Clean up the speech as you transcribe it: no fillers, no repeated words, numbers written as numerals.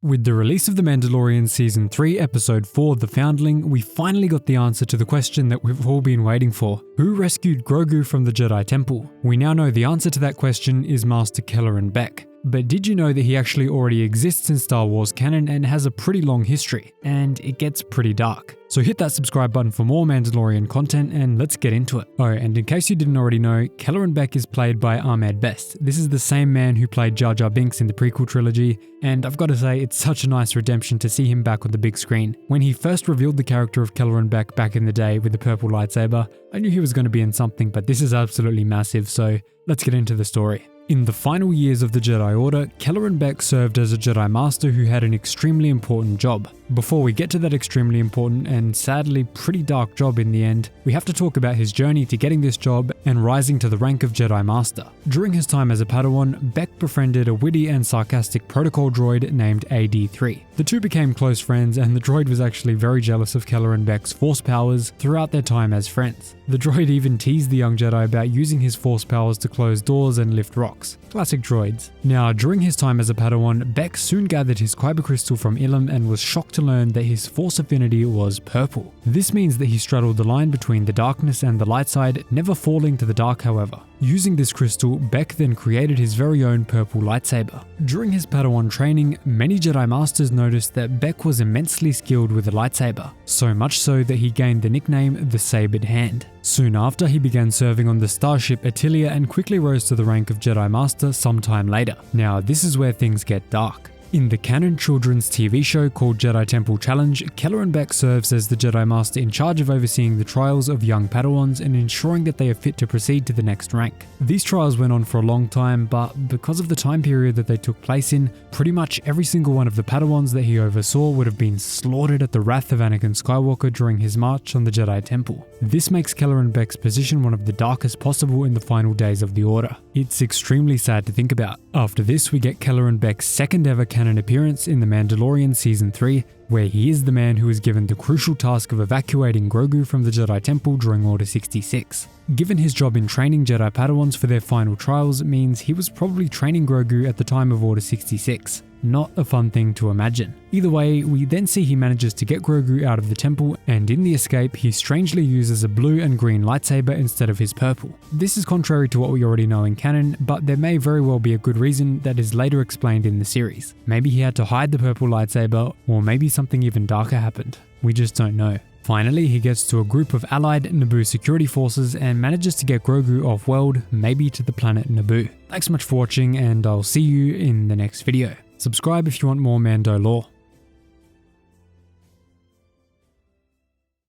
With the release of The Mandalorian Season 3 Episode 4 The Foundling, we finally got the answer to the question that we've all been waiting for. Who rescued Grogu from the Jedi Temple? We now know the answer to that question is Master Kelleran Beq. But did you know that he actually already exists in Star Wars canon and has a pretty long history? And it gets pretty dark. So hit that subscribe button for more Mandalorian content and let's get into it. Oh, and in case you didn't already know, Kelleran Beq is played by Ahmed Best. This is the same man who played Jar Jar Binks in the prequel trilogy, and I've got to say it's such a nice redemption to see him back on the big screen. When he first revealed the character of Kelleran Beq back in the day with the purple lightsaber, I knew he was going to be in something, but this is absolutely massive, so let's get into the story. In the final years of the Jedi Order, Kelleran Beq served as a Jedi Master who had an extremely important job. Before we get to that extremely important and sadly pretty dark job in the end, we have to talk about his journey to getting this job and rising to the rank of Jedi Master. During his time as a Padawan, Beq befriended a witty and sarcastic protocol droid named AD3. The two became close friends, and the droid was actually very jealous of Kelleran Beq's force powers throughout their time as friends. The droid even teased the young Jedi about using his force powers to close doors and lift rocks. Classic droids. Now, during his time as a Padawan, Beq soon gathered his kyber crystal from Ilum and was shocked to learn that his force affinity was purple. This means that he straddled the line between the darkness and the light side, never falling to the dark however. Using this crystal, Beq then created his very own purple lightsaber. During his Padawan training, many Jedi Masters noticed that Beq was immensely skilled with the lightsaber, so much so that he gained the nickname the Sabered Hand. Soon after, he began serving on the starship Attilia and quickly rose to the rank of Jedi Master sometime later. Now, this is where things get dark. In the canon children's TV show called Jedi Temple Challenge, Kelleran Beq serves as the Jedi Master in charge of overseeing the trials of young Padawans and ensuring that they are fit to proceed to the next rank. These trials went on for a long time, but because of the time period that they took place in, pretty much every single one of the Padawans that he oversaw would have been slaughtered at the wrath of Anakin Skywalker during his march on the Jedi Temple. This makes Kelleran Beq's position one of the darkest possible in the final days of the Order. It's extremely sad to think about. After this, we get Kelleran Beq's second ever canon appearance in The Mandalorian Season 3, where he is the man who is given the crucial task of evacuating Grogu from the Jedi Temple during Order 66. Given his job in training Jedi Padawans for their final trials means he was probably training Grogu at the time of Order 66. Not a fun thing to imagine. Either way, we then see he manages to get Grogu out of the temple, and in the escape, he strangely uses a blue and green lightsaber instead of his purple. This is contrary to what we already know in canon, but there may very well be a good reason that is later explained in the series. Maybe he had to hide the purple lightsaber, or maybe something even darker happened. We just don't know. Finally, he gets to a group of allied Naboo security forces and manages to get Grogu off-world, maybe to the planet Naboo. Thanks so much for watching, and I'll see you in the next video. Subscribe if you want more Mando lore.